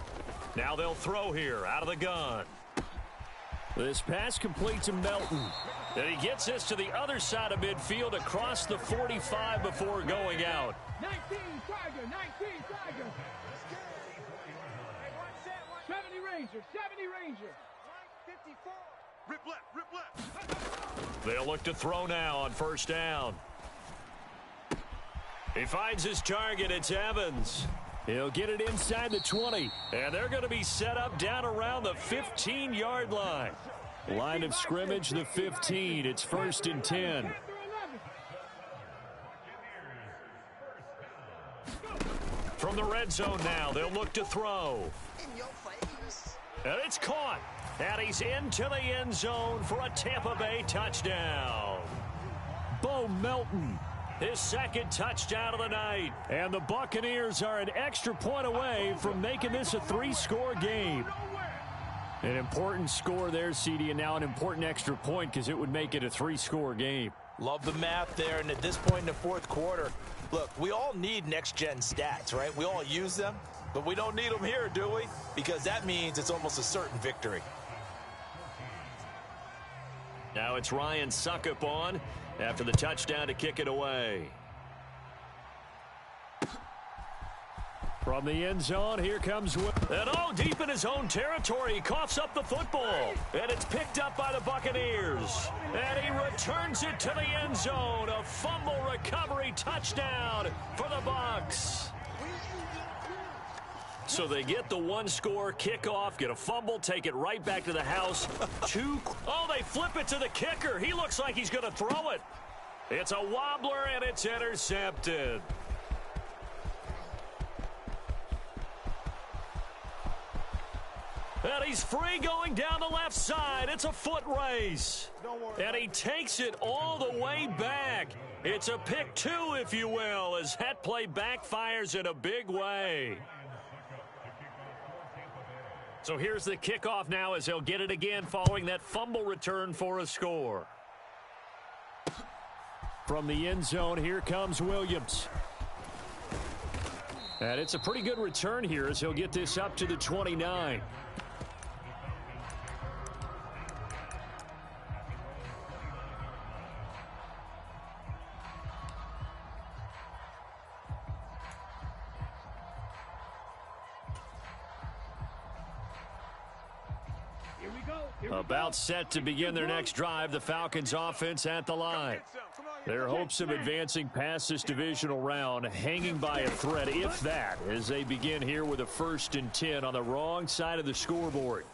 Now they'll throw here out of the gun. This pass complete to Melton. And he gets this to the other side of midfield across the 45 before going out. 19 Tiger. 19 Tiger. Hey, watch that. 70 Ranger. 54. Rip left. They'll look to throw now on first down. He finds his target. It's Evans. He'll get it inside the 20. And they're going to be set up down around the 15-yard line. Line of scrimmage, the 15. It's 1st and 10. From the red zone now, they'll look to throw. In your face. And it's caught. And he's into the end zone for a Tampa Bay touchdown. Bo Melton, his 2nd touchdown of the night. And the Buccaneers are an extra point away from making this a 3-score game. An important score there, CD, and now an important extra point because it would make it a 3-score game. Love the math there, and at this point in the 4th quarter, look, we all need next-gen stats, right? We all use them, but we don't need them here, do we? Because that means it's almost a certain victory. Now it's Ryan Suckup on after the touchdown to kick it away. From the end zone, here comes Will. And deep in his own territory, he coughs up the football. And it's picked up by the Buccaneers. And he returns it to the end zone. A fumble recovery touchdown for the Bucs. So they get the 1-score kickoff, get a fumble, take it right back to the house. They flip it to the kicker. He looks like he's going to throw it. It's a wobbler, and it's intercepted. And he's free going down the left side. It's a foot race. And he takes it all the way back. It's a pick 2, if you will, as that play backfires in a big way. So here's the kickoff now as he'll get it again following that fumble return for a score. From the end zone, here comes Williams. And it's a pretty good return here as he'll get this up to the 29. About set to begin their next drive, the Falcons offense at the line. Their hopes of advancing past this divisional round hanging by a thread, if that, as they begin here with a 1st and 10 on the wrong side of the scoreboard.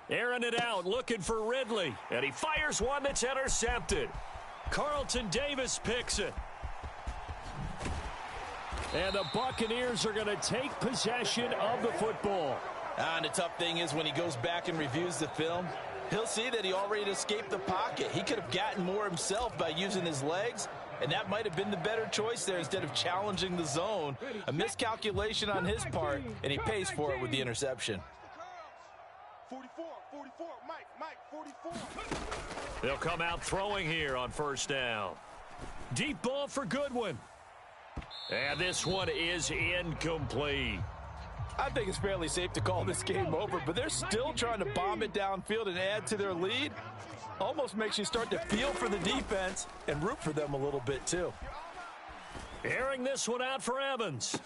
Airing it out, looking for Ridley, and he fires one that's intercepted. Carlton Davis picks it. And the Buccaneers are going to take possession of the football. And the tough thing is when he goes back and reviews the film, he'll see that he already escaped the pocket. He could have gotten more himself by using his legs, and that might have been the better choice there instead of challenging the zone. A miscalculation on his part, and he pays for it with the interception. 44, Mike, 44. They'll come out throwing here on first down. Deep ball for Goodwin. And this one is incomplete. I think it's fairly safe to call this game over, but they're still trying to bomb it downfield and add to their lead. Almost makes you start to feel for the defense and root for them a little bit, too. Airing this one out for Evans.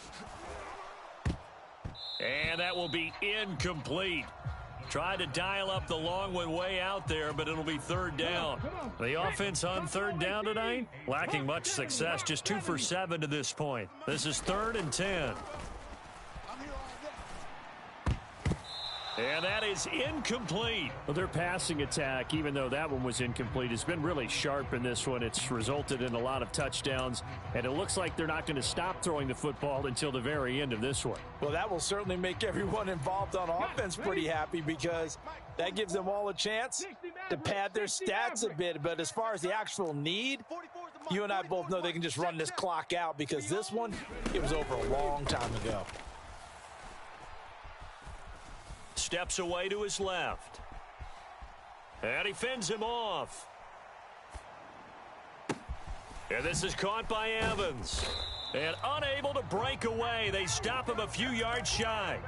And that will be incomplete. Tried to dial up the long one way out there, but it'll be 3rd down. The offense on 3rd down tonight, lacking much success, just 2 for 7 to this point. This is 3rd and 10. And that is incomplete. Well, their passing attack, even though that one was incomplete, has been really sharp in this one. It's resulted in a lot of touchdowns, and it looks like they're not going to stop throwing the football until the very end of this one. Well, that will certainly make everyone involved on offense pretty happy because that gives them all a chance to pad their stats a bit. But as far as the actual need, you and I both know they can just run this clock out because this one, it was over a long time ago. Steps away to his left. And he fends him off. And this is caught by Evans. And unable to break away, they stop him a few yards shy.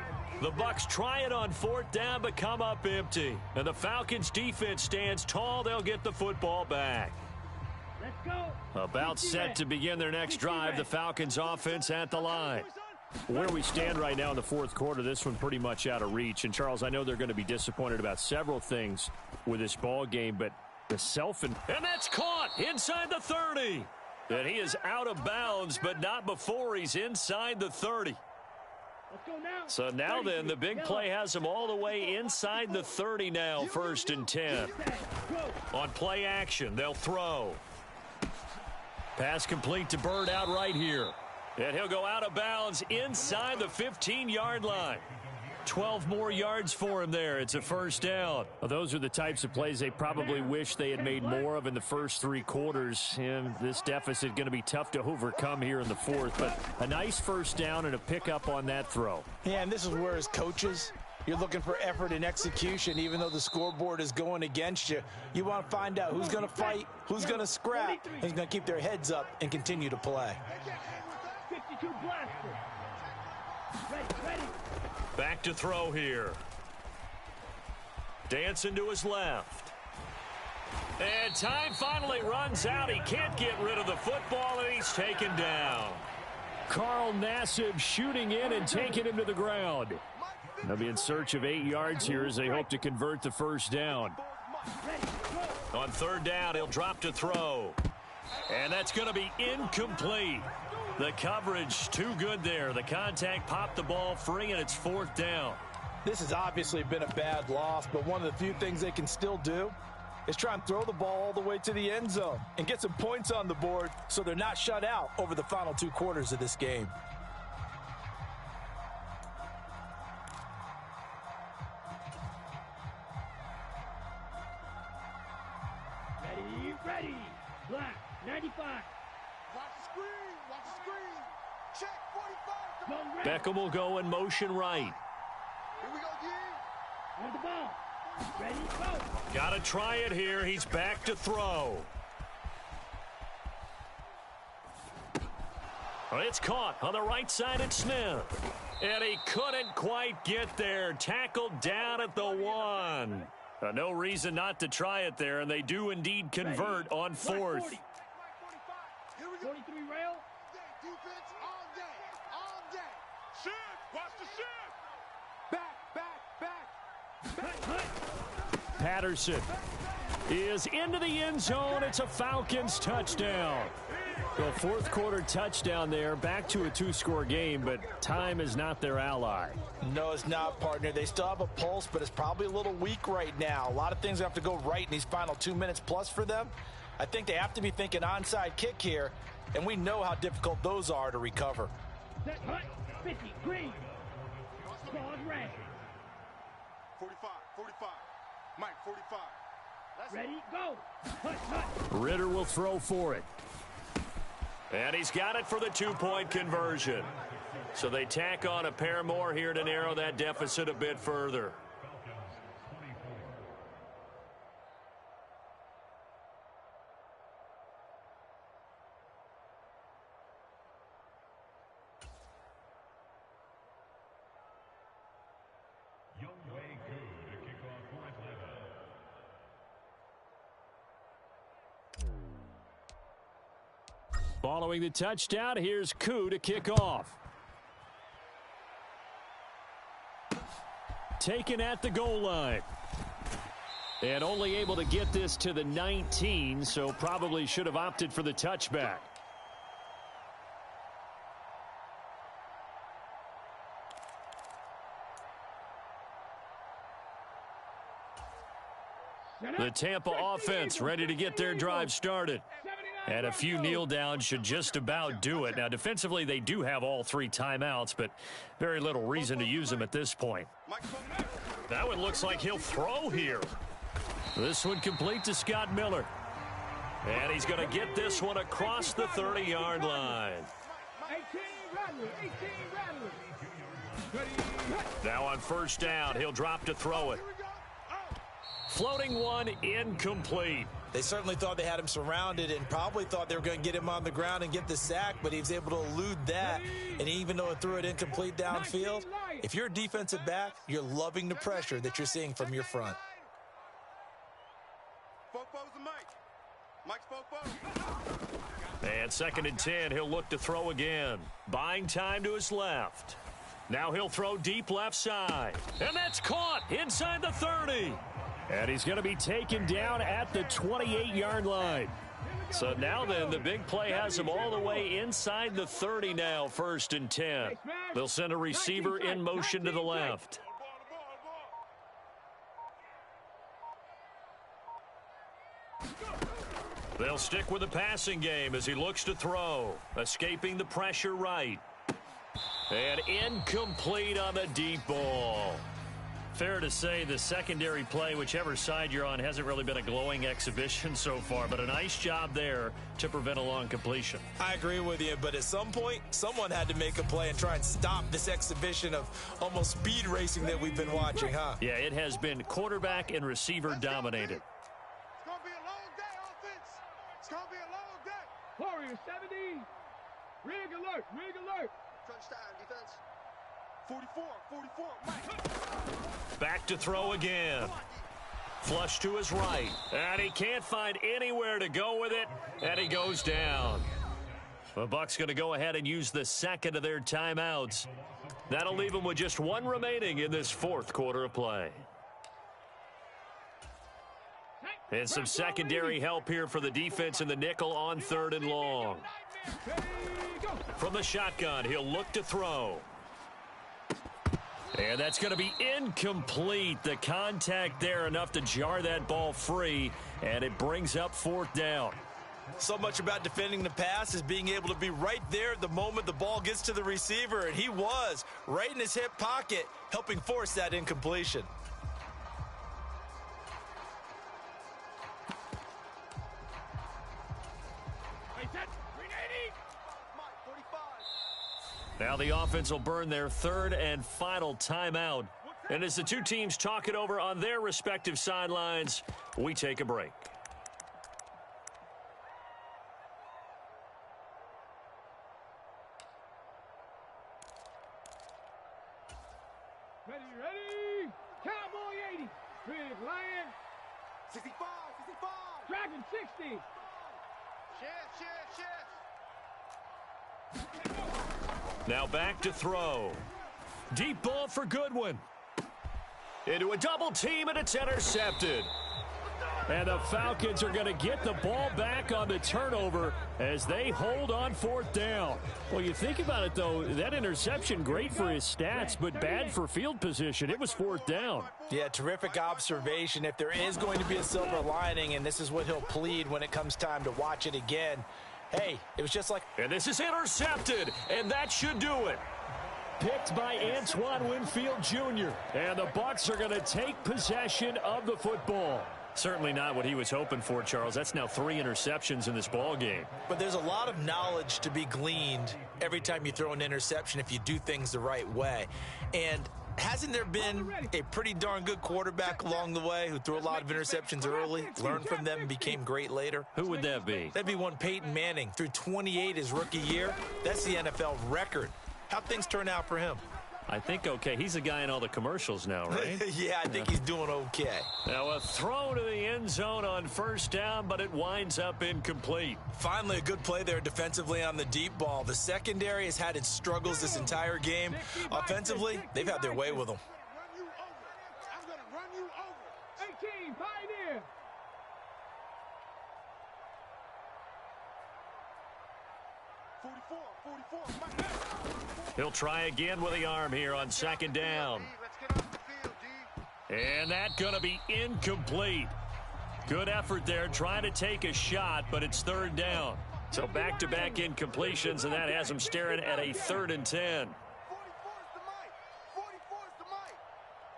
The Bucs try it on 4th down, but come up empty. And the Falcons defense stands tall. They'll get the football back. Let's go. About set to begin their next drive, the Falcons offense at the line. Where we stand right now in the fourth quarter, this one pretty much out of reach. And, Charles, I know they're going to be disappointed about several things with this ball game, but the and that's caught inside the 30. And he is out of bounds, but not before he's inside the 30. Let's go now. So now then, the big play has him all the way inside the 30 now, 1st and 10. On play action, they'll throw. Pass complete to Bird out right here. And he'll go out of bounds inside the 15-yard line. 12 more yards for him there. It's a 1st down. Well, those are the types of plays they probably wish they had made more of in the first 3 quarters. And this deficit going to be tough to overcome here in the fourth. But a nice 1st down and a pickup on that throw. Yeah, and this is where as coaches, you're looking for effort and execution. Even though the scoreboard is going against you, you want to find out who's going to fight, who's going to scrap, and who's going to keep their heads up and continue to play. 52 blaster. Ready. Back to throw here. Dancing to his left. And time finally runs out. He can't get rid of the football, and he's taken down. Carl Nassib shooting in and taking him to the ground. They'll be in search of 8 yards here as they hope to convert the 1st down. On 3rd down, he'll drop to throw. And that's going to be incomplete. The coverage too good there. The contact popped the ball free, and it's 4th down. This has obviously been a bad loss, but one of the few things they can still do is try and throw the ball all the way to the end zone and get some points on the board so they're not shut out over the final 2 quarters of this game. Ready. Black, 95. Watch the screen. Check 45. Beckham will go in motion right. Here we go, D. On the ball. Ready, go. Got to try it here. He's back to throw. It's caught on the right side at Smith. And he couldn't quite get there. Tackled down at the 1. No reason not to try it there, and they do indeed convert on 4th. 43 rail. Defense all day. Shift. Watch the shift. Back. Patterson is into the end zone. It's a Falcons touchdown. Well, 4th quarter touchdown there. Back to a 2-score game, but time is not their ally. No, it's not, partner. They still have a pulse, but it's probably a little weak right now. A lot of things have to go right in these final 2 minutes plus for them. I think they have to be thinking onside kick here, and we know how difficult those are to recover. Set hut. 50 green. Claws red. 45. Mike, 45. Ready, go. Hut. Ritter will throw for it. And he's got it for the 2-point conversion. So they tack on a pair more here to narrow that deficit a bit further. Following the touchdown, here's Koo to kick off. Taken at the goal line. And only able to get this to the 19, so probably should have opted for the touchback. The Tampa offense ready to get their drive started. And a few kneel downs should just about do it. Now, defensively, they do have all 3 timeouts, but very little reason to use them at this point. That one looks like he'll throw here. This one complete to Scott Miller. And he's going to get this one across the 30-yard line. 18 Rattler. Now on 1st down, he'll drop to throw it. Floating one, incomplete. They certainly thought they had him surrounded and probably thought they were going to get him on the ground and get the sack, but he was able to elude that. And even though it threw it incomplete downfield, if you're a defensive back, you're loving the pressure that you're seeing from your front. Fopo's and Mike. Mike's Fopo. And 2nd and 10, he'll look to throw again. Buying time to his left. Now he'll throw deep left side. And that's caught inside the 30. And he's going to be taken down at the 28-yard line. So now then, the big play has him all the way inside the 30 now, 1st and 10. They'll send a receiver in motion to the left. They'll stick with the passing game as he looks to throw. Escaping the pressure right. And incomplete on the deep ball. Fair to say the secondary play, whichever side you're on, hasn't really been a glowing exhibition so far, but a nice job there to prevent a long completion. I agree with you, but at some point, someone had to make a play and try and stop this exhibition of almost speed racing that we've been watching, huh? Yeah, it has been quarterback and receiver dominated. It's going to be a long day, offense. It's going to be a long day. Warrior 70. Rig alert, rig alert. Crunch time, defense. 44, Mike. Back to throw again. Flush to his right. And he can't find anywhere to go with it. And he goes down. The Bucs going to go ahead and use the 2nd of their timeouts. That'll leave them with just 1 remaining in this 4th quarter of play. And some secondary help here for the defense in the nickel on 3rd and long. From the shotgun, he'll look to throw. And that's going to be incomplete. The contact there enough to jar that ball free, and it brings up 4th down. So much about defending the pass is being able to be right there at the moment the ball gets to the receiver, and he was right in his hip pocket, helping force that incompletion. Now the offense will burn their 3rd and final timeout. And as the two teams talk it over on their respective sidelines, we take a break. Ready. Cowboy 80. Rig Lion. 65, 65. Dragon 60. Shift. Now back to throw. Deep ball for Goodwin. Into a double team, and it's intercepted. And the Falcons are going to get the ball back on the turnover as they hold on 4th down. Well, you think about it, though, that interception, great for his stats, but bad for field position. It was 4th down. Yeah, terrific observation. If there is going to be a silver lining, and this is what he'll plead when it comes time to watch it again, hey, it was just like... And this is intercepted, and that should do it. Picked by Antoine Winfield Jr. And the Bucs are going to take possession of the football. Certainly not what he was hoping for, Charles. That's now 3 interceptions in this ball game. But there's a lot of knowledge to be gleaned every time you throw an interception if you do things the right way. And hasn't there been a pretty darn good quarterback along the way who threw a lot of interceptions early, learned from them, and became great later? Who would that be? That'd be one Peyton Manning. Threw 28 his rookie year. That's the NFL record. How'd things turn out for him? I think okay. He's a guy in all the commercials now, right? Yeah, I think he's doing okay. Now a throw to the end zone on 1st down, but it winds up incomplete. Finally, a good play there defensively on the deep ball. The secondary has had its struggles this entire game. Offensively, they've had their way with them. I'm going to run you over. 18, Pioneer. Mike. He'll try again with the arm here on 2nd down. Let's get off the field, D. And that's going to be incomplete. Good effort there trying to take a shot, but it's 3rd down. So back-to-back incompletions, and that has them staring at a 3rd and 10. 44's the Mike. 44's the Mike.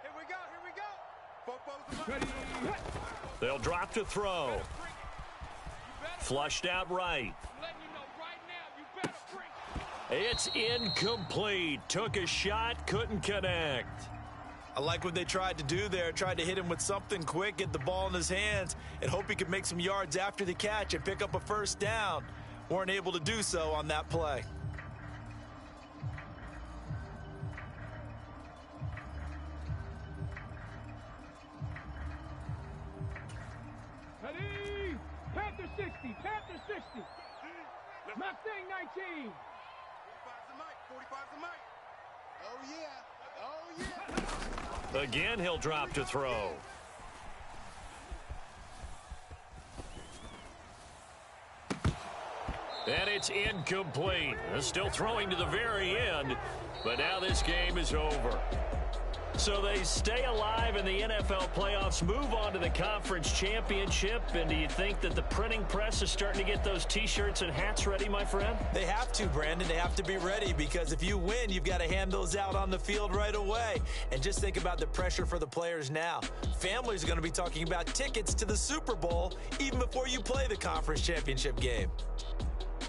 Here we go. Ready. They'll drop to throw. Flushed out right. It's incomplete. Took a shot, couldn't connect. I like what they tried to do there. Tried to hit him with something quick, get the ball in his hands, and hope he could make some yards after the catch and pick up a 1st down. Weren't able to do so on that play. Ready. Panther 60. Panther 60. Mustang 19. 45's the mic. 45's the mic. Oh, yeah. Oh, yeah. Again, he'll drop to throw. And it's incomplete. Still throwing to the very end, but now this game is over. So they stay alive in the NFL playoffs, move on to the conference championship, and do you think that the printing press is starting to get those T-shirts and hats ready, my friend? They have to, Brandon. They have to be ready because if you win, you've got to hand those out on the field right away. And just think about the pressure for the players now. Families are going to be talking about tickets to the Super Bowl even before you play the conference championship game.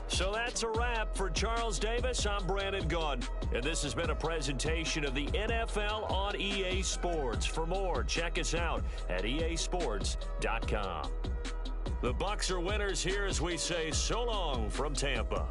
So that's a wrap for Charles Davis. I'm Brandon Gunn, and this has been a presentation of the NFL on EA Sports. For more, check us out at easports.com. The Bucs are winners here as we say so long from Tampa.